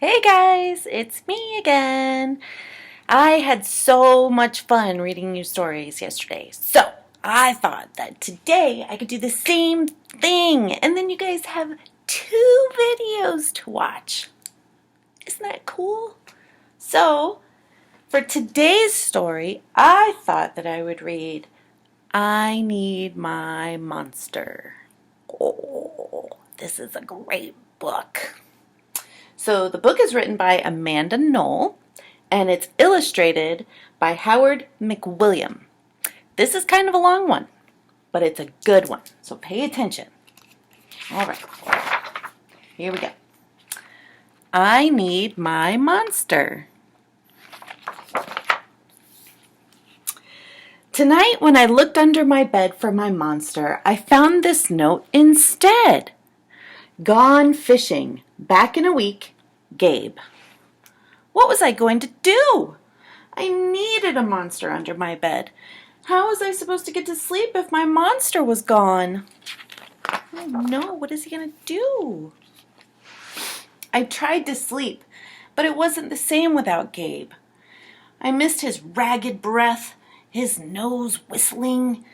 Hey guys, it's me again. I had so much fun reading you stories yesterday. So I thought that today I could do the same thing. And then you guys have 2 videos to watch. Isn't that cool? So for today's story, I thought that I would read I Need My Monster. Oh, this is a great book. So the book is written by Amanda Knoll, and it's illustrated by Howard McWilliam. This is kind of a long one, but it's a good one, so pay attention. All right, here we go. I Need My Monster. Tonight, when I looked under my bed for my monster, I found this note instead. Gone fishing. Back in a week. Gabe. What was I going to do? I needed a monster under my bed. How was I supposed to get to sleep if my monster was gone? Oh no, what is he going to do? I tried to sleep, but it wasn't the same without Gabe. I missed his ragged breath, his nose whistling,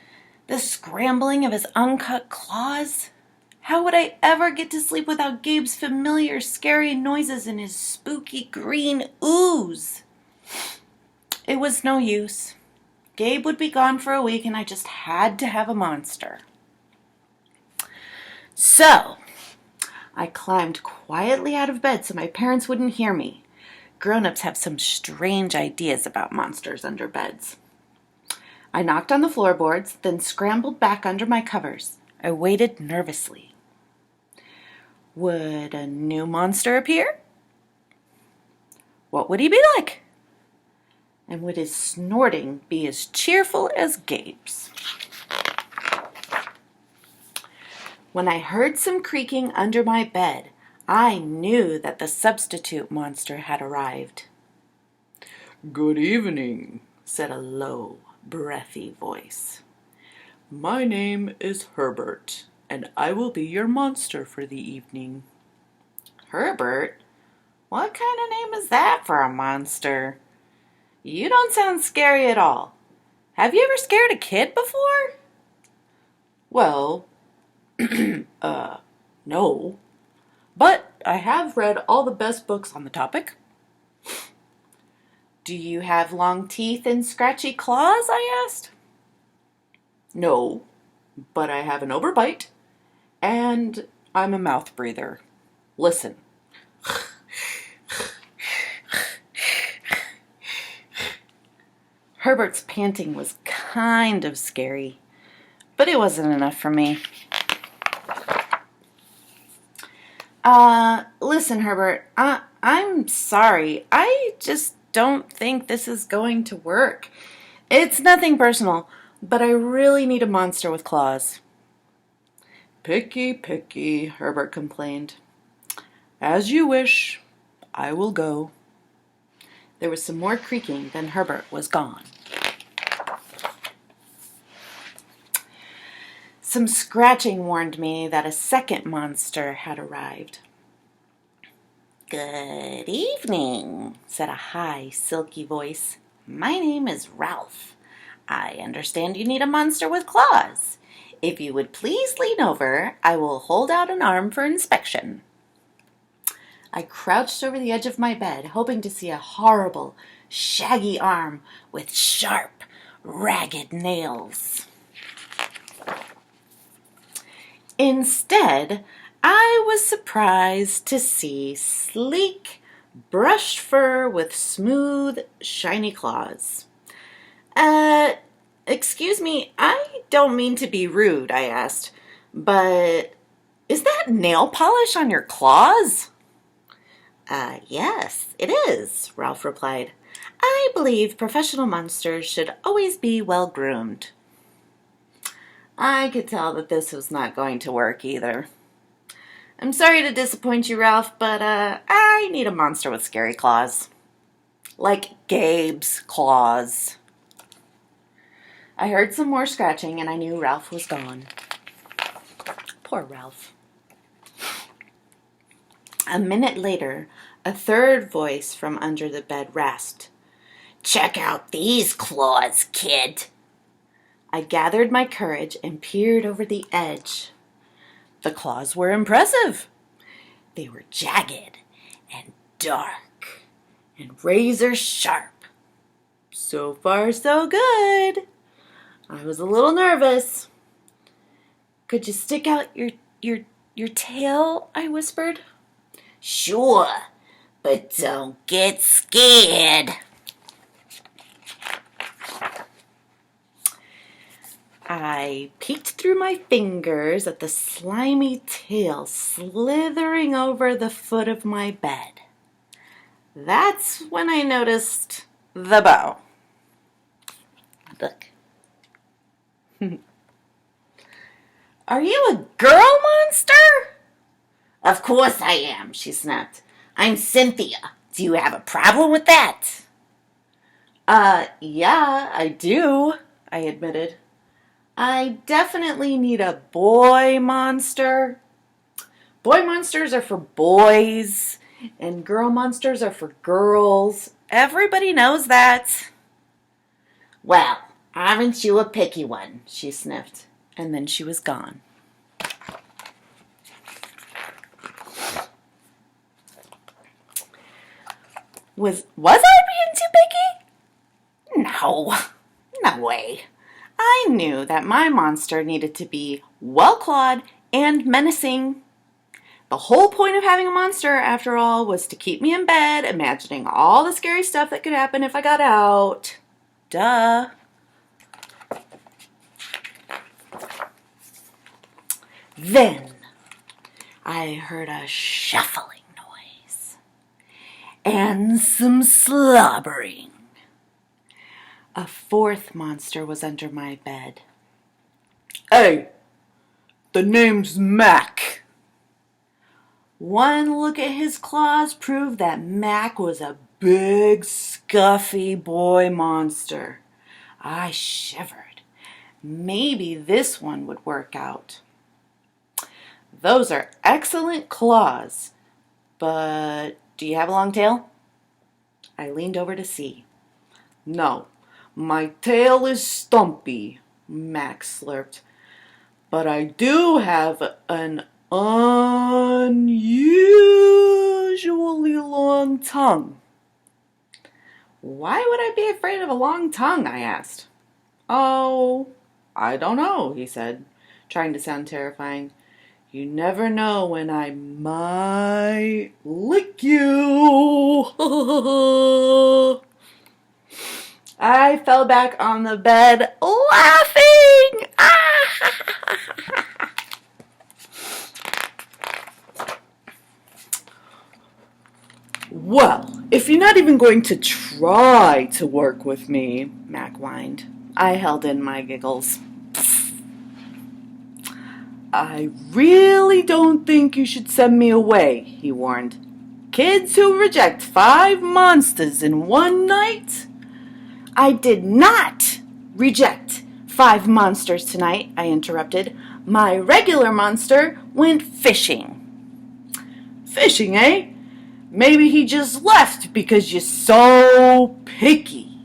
the scrambling of his uncut claws. How would I ever get to sleep without Gabe's familiar, scary noises and his spooky green ooze? It was no use. Gabe would be gone for a week and I just had to have a monster. So, I climbed quietly out of bed so my parents wouldn't hear me. Grown-ups have some strange ideas about monsters under beds. I knocked on the floorboards, then scrambled back under my covers. I waited nervously. Would a new monster appear? What would he be like? And would his snorting be as cheerful as Gabe's? When I heard some creaking under my bed, I knew that the substitute monster had arrived. "Good evening," said a low, breathy voice. "My name is Herbert, and I will be your monster for the evening." Herbert? What kind of name is that for a monster? You don't sound scary at all. Have you ever scared a kid before? Well, no. But I have read all the best books on the topic. Do you have long teeth and scratchy claws? I asked. No, but I have an overbite, and I'm a mouth breather. Listen. Herbert's panting was kind of scary, but it wasn't enough for me. Listen, Herbert, I'm sorry. I just don't think this is going to work. It's nothing personal, but I really need a monster with claws. Picky, picky, Herbert complained. As you wish. I will go. There was some more creaking, then Herbert was gone. Some scratching warned me that a second monster had arrived. Good evening, said a high, silky voice. My name is Ralph. I understand you need a monster with claws. If you would please lean over, I will hold out an arm for inspection. I crouched over the edge of my bed, hoping to see a horrible, shaggy arm with sharp, ragged nails. Instead, I was surprised to see sleek, brushed fur with smooth, shiny claws. Excuse me, I don't mean to be rude, I asked, but is that nail polish on your claws? Yes, it is, Ralph replied. I believe professional monsters should always be well groomed. I could tell that this was not going to work either. I'm sorry to disappoint you, Ralph, but I need a monster with scary claws. Like Gabe's claws. I heard some more scratching and I knew Ralph was gone. Poor Ralph. A minute later, a third voice from under the bed rasped, "Check out these claws, kid." I gathered my courage and peered over the edge. The claws were impressive. They were jagged and dark and razor sharp. So far, so good. I was a little nervous. "Could you stick out your tail?" I whispered. "Sure, but don't get scared." I peeked through my fingers at the slimy tail slithering over the foot of my bed. That's when I noticed the bow. Look. "Are you a girl monster?" "Of course I am," she snapped. "I'm Cynthia. Do you have a problem with that?" Yeah, I do," I admitted. "I definitely need a boy monster. Boy monsters are for boys, and girl monsters are for girls. Everybody knows that." "Well, aren't you a picky one?" she sniffed, and then she was gone. Was I being too picky? No way. I knew that my monster needed to be well-clawed and menacing. The whole point of having a monster, after all, was to keep me in bed, imagining all the scary stuff that could happen if I got out. Duh. Then I heard a shuffling noise and some slobbering. A fourth monster was under my bed. "Hey, the name's Mac." One look at his claws proved that Mac was a big, scuffy boy monster. I shivered. Maybe this one would work out. "Those are excellent claws, but do you have a long tail?" I leaned over to see. "No, my tail is stumpy," Max slurped. "But I do have an unusually long tongue." "Why would I be afraid of a long tongue?" I asked. "Oh, I don't know," he said, trying to sound terrifying. "You never know when I might lick you." I fell back on the bed laughing. "Well, if you're not even going to try to work with me," Mac whined. I held in my giggles. "I really don't think you should send me away," he warned. "Kids who reject 5 monsters in one night?" "I did not reject 5 monsters tonight," I interrupted. "My regular monster went fishing." "Fishing, eh? Maybe he just left because you're so picky."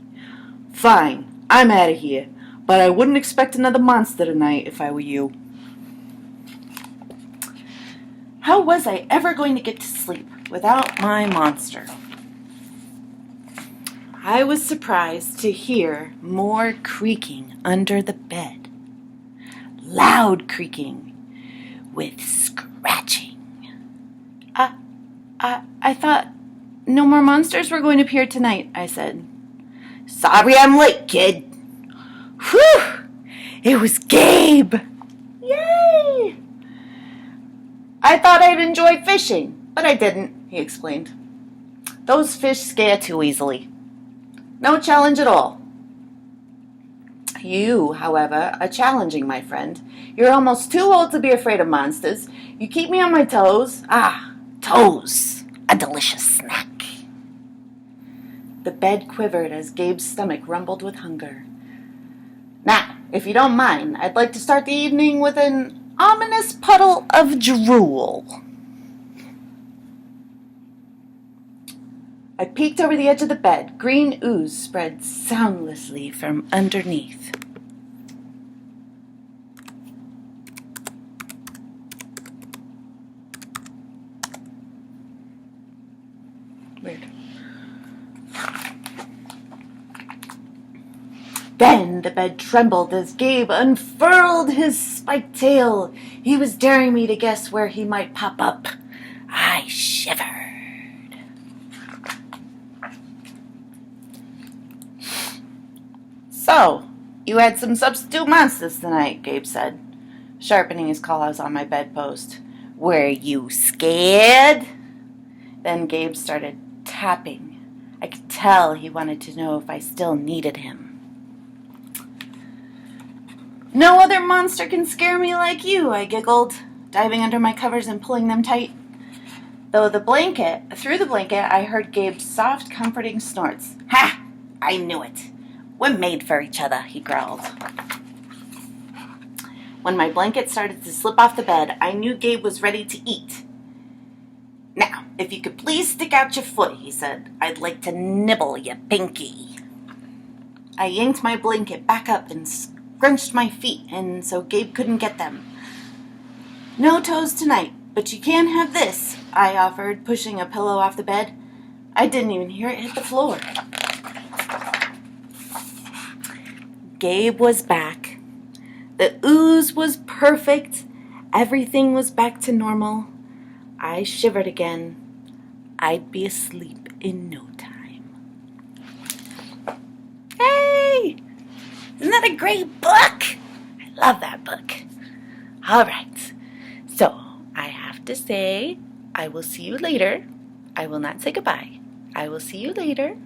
"Fine, I'm out of here, but I wouldn't expect another monster tonight if I were you." How was I ever going to get to sleep without my monster? I was surprised to hear more creaking under the bed. Loud creaking with scratching. I thought no more monsters were going to appear tonight," I said. "Sorry I'm late, kid." Whew! It was Gabe! Yay! "I thought I'd enjoy fishing, but I didn't," he explained. "Those fish scare too easily. No challenge at all." "You, however, are challenging, my friend. You're almost too old to be afraid of monsters. You keep me on my toes." "Toes! A delicious snack." The bed quivered as Gabe's stomach rumbled with hunger. "Now, if you don't mind, I'd like to start the evening with an ominous puddle of drool." I peeked over the edge of the bed. Green ooze spread soundlessly from underneath. Weird. Then the bed trembled as Gabe unfurled his spiked tail. He was daring me to guess where he might pop up. I shivered. So, you had some substitute monsters tonight, Gabe said, sharpening his claws on my bedpost. Were you scared? Then Gabe started tapping. I could tell he wanted to know if I still needed him. No other monster can scare me like you, I giggled, diving under my covers and pulling them tight. Through the blanket, I heard Gabe's soft, comforting snorts. Ha! I knew it. We're made for each other, he growled. When my blanket started to slip off the bed, I knew Gabe was ready to eat. Now, if you could please stick out your foot, he said. I'd like to nibble your pinky. I yanked my blanket back up and scrunched my feet, and so Gabe couldn't get them. No toes tonight, but you can have this, I offered, pushing a pillow off the bed. I didn't even hear it hit the floor. Gabe was back. The ooze was perfect. Everything was back to normal. I shivered again. I'd be asleep in no time. Hey! Isn't that a great book? I love that book. All right. So, I have to say, I will see you later. I will not say goodbye. I will see you later.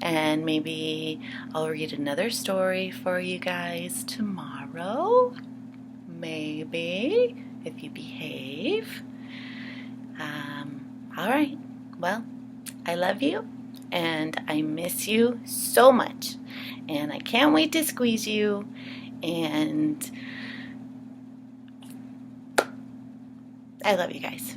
And maybe I'll read another story for you guys tomorrow. Maybe, if you behave. All right. Well, I love you, and I miss you so much. And I can't wait to squeeze you, and I love you guys.